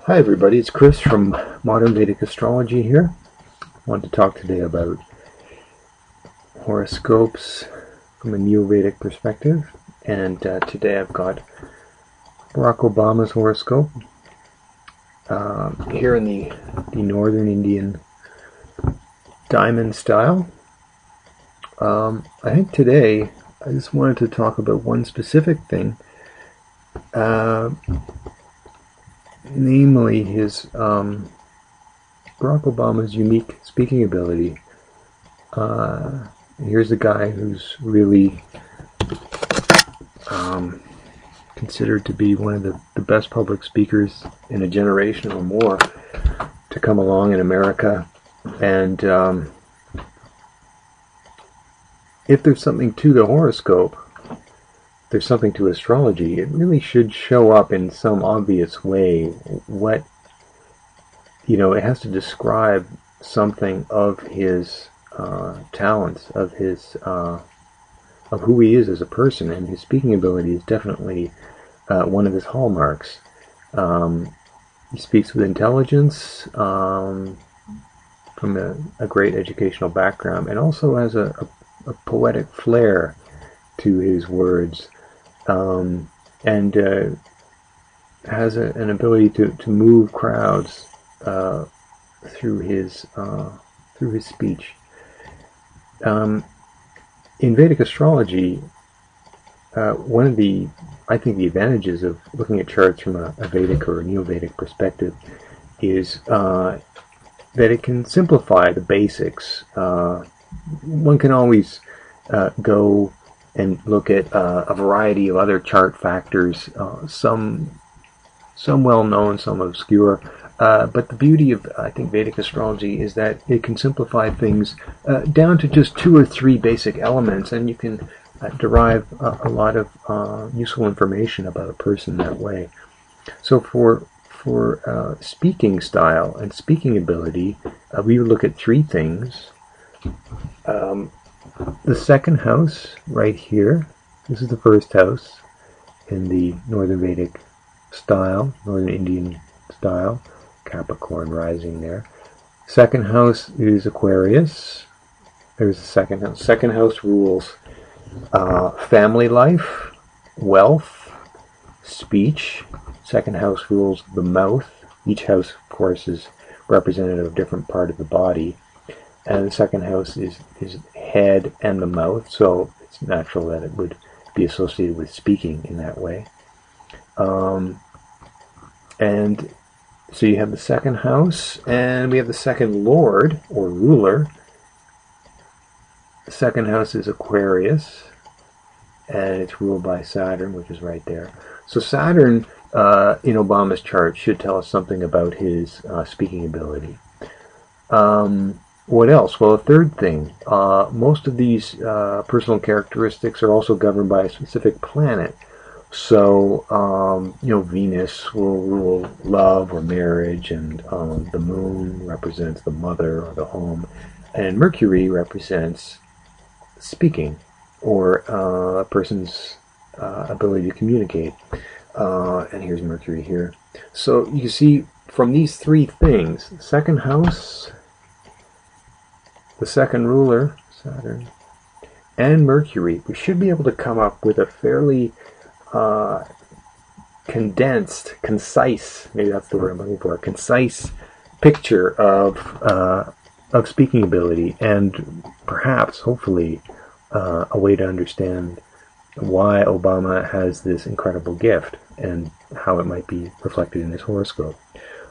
Hi everybody, it's Chris from Modern Vedic Astrology here. I want to talk today about horoscopes from a Neo-Vedic perspective. And today I've got Barack Obama's horoscope here in the Northern Indian diamond style. I think today I just wanted to talk about one specific thing. Namely his Barack Obama's unique speaking ability. Here's a guy who's really considered to be one of the best public speakers in a generation or more to come along in America. And if there's something to the horoscope, there's something to astrology, it really should show up in some obvious way. It has to describe something of his talents, of who he is as a person, and his speaking ability is definitely one of his hallmarks. He speaks with intelligence, from a great educational background, and also has a poetic flair to his words. And has an ability to move crowds through his speech. In Vedic astrology, one of the advantages of looking at charts from a Vedic or a Neo-Vedic perspective is that it can simplify the basics. One can always go and look at a variety of other chart factors, some well-known, some obscure. But the beauty of, I think, Vedic astrology is that it can simplify things down to just 2 or 3 basic elements, and you can derive a lot of useful information about a person that way. So for speaking style and speaking ability, we would look at 3 things. The second house, right here, this is the first house in the Northern Vedic style, Northern Indian style, Capricorn rising there. Second house is Aquarius. There's the second house. Second house rules family life, wealth, speech. Second house rules the mouth. Each house, of course, is representative of a different part of the body. And the second house is head and the mouth, so it's natural that it would be associated with speaking in that way. And so you have the second house, and we have the second lord, or ruler. The second house is Aquarius, and it's ruled by Saturn, which is right there. So Saturn, in Obama's chart, should tell us something about his speaking ability. What else? Well, a third thing. Most of these personal characteristics are also governed by a specific planet. So, Venus will rule love or marriage, and the moon represents the mother or the home, and Mercury represents speaking, or a person's ability to communicate. And here's Mercury here. So you see, from these 3 things, second house, the second ruler, Saturn, and Mercury, we should be able to come up with a fairly condensed, concise, maybe that's the word I'm looking for, a concise picture of speaking ability, and perhaps, hopefully, a way to understand why Obama has this incredible gift and how it might be reflected in his horoscope.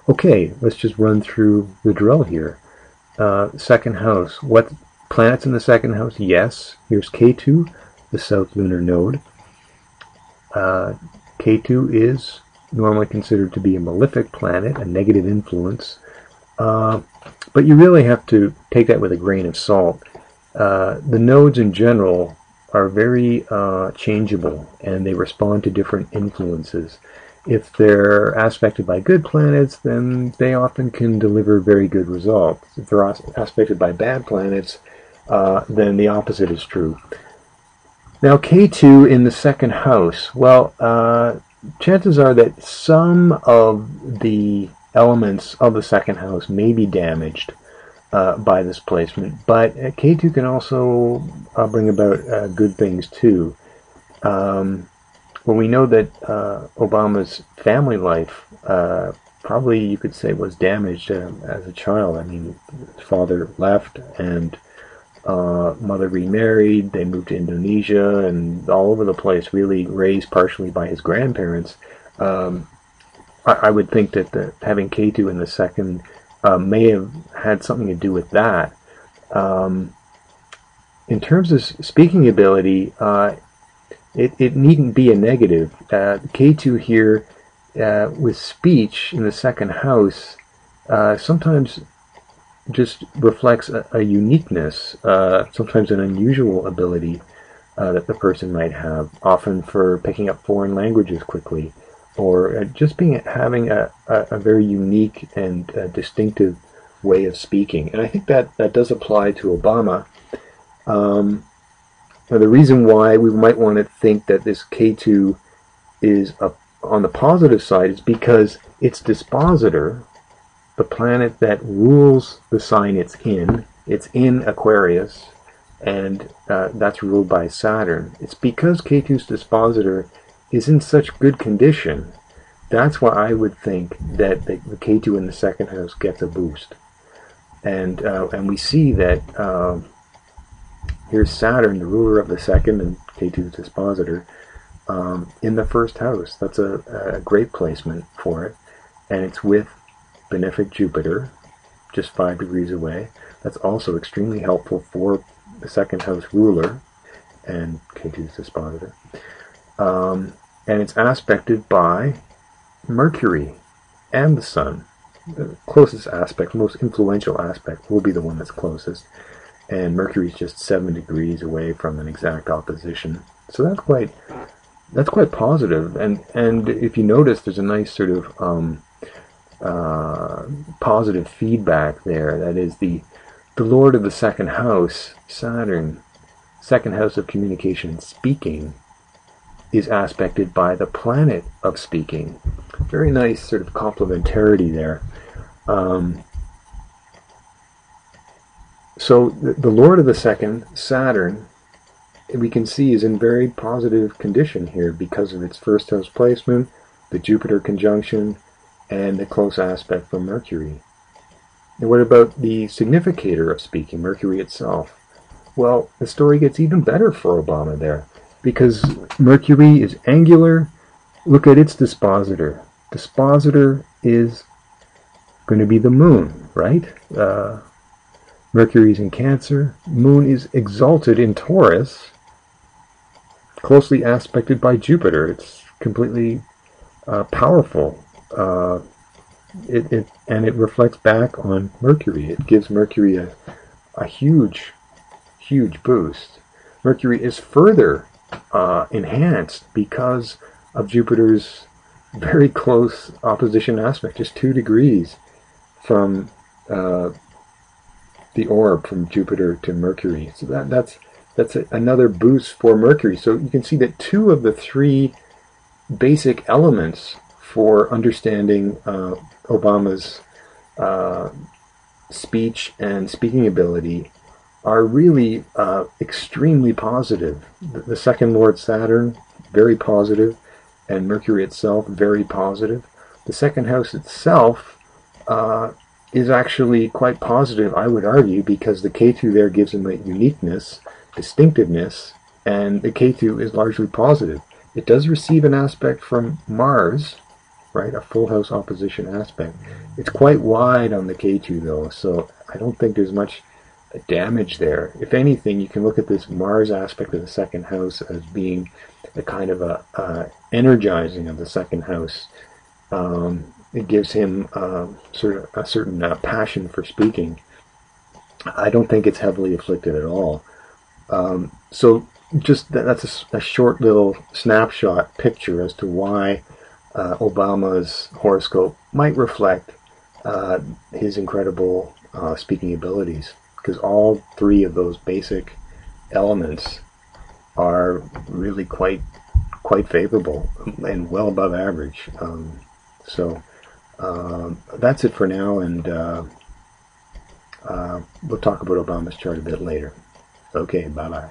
Okay, let's just run through the drill here. Second house. What planets in the second house? Yes. Here's K2, the south lunar node. K2 is normally considered to be a malefic planet, a negative influence. But you really have to take that with a grain of salt. The nodes in general are very changeable, and they respond to different influences. If they're aspected by good planets, then they often can deliver very good results. If they're aspected by bad planets, then the opposite is true. Now, K2 in the second house. Well, chances are that some of the elements of the second house may be damaged by this placement, but Ketu can also bring about good things too. Well, we know that Obama's family life probably, you could say, was damaged as a child. I mean, his father left and mother remarried. They moved to Indonesia and all over the place, really raised partially by his grandparents. I would think that having Ketu in the second may have had something to do with that. In terms of speaking ability, it needn't be a negative. Ketu here with speech in the second house sometimes just reflects a uniqueness, sometimes an unusual ability that the person might have, often for picking up foreign languages quickly, or just having a very unique and distinctive way of speaking. And I think that does apply to Obama. Now, the reason why we might want to think that this Ketu is on the positive side is because its dispositor, the planet that rules the sign it's in Aquarius, and that's ruled by Saturn. It's because Ketu's dispositor is in such good condition. That's why I would think that the Ketu in the second house gets a boost. And we see that here's Saturn, the ruler of the second, and Ketu's dispositor, in the first house. That's a great placement for it. And it's with benefic Jupiter, just 5 degrees away. That's also extremely helpful for the second house ruler and Ketu's dispositor. And it's aspected by Mercury and the Sun. The closest aspect, most influential aspect, will be the one that's closest. And Mercury is just 7 degrees away from an exact opposition. So that's quite positive. And if you notice, there's a nice sort of positive feedback there. That is the Lord of the second house, Saturn, second house of communication and speaking, is aspected by the planet of speaking. Very nice sort of complementarity there. So the Lord of the second, Saturn, we can see is in very positive condition here because of its first house placement, the Jupiter conjunction, and the close aspect from Mercury. And what about the significator of speaking, Mercury itself? Well, the story gets even better for Obama there, because Mercury is angular. Look at its dispositor. Dispositor is going to be the moon, right? Mercury is in Cancer. Moon is exalted in Taurus, closely aspected by Jupiter. It's completely powerful. It reflects back on Mercury. It gives Mercury a huge boost. Mercury is further enhanced because of Jupiter's very close opposition aspect, just 2 degrees from the orb from Jupiter to Mercury. So that's another boost for Mercury. So you can see that 2 of the 3 basic elements for understanding Obama's speech and speaking ability are really extremely positive. The second Lord, Saturn, very positive, and Mercury itself, very positive. The second house itself is actually quite positive, I would argue, because the Ketu there gives him a uniqueness, distinctiveness, and the Ketu is largely positive. It does receive an aspect from Mars, right, a full house opposition aspect. It's quite wide on the Ketu, though, so I don't think there's much damage there. If anything, you can look at this Mars aspect of the second house as being a kind of a energizing of the second house. It gives him sort of a certain passion for speaking. I don't think it's heavily afflicted at all. So just that's a short little snapshot picture as to why Obama's horoscope might reflect his incredible speaking abilities, because all 3 of those basic elements are really quite favorable and well above average. So That's it for now, and we'll talk about Obama's chart a bit later. Okay, bye-bye.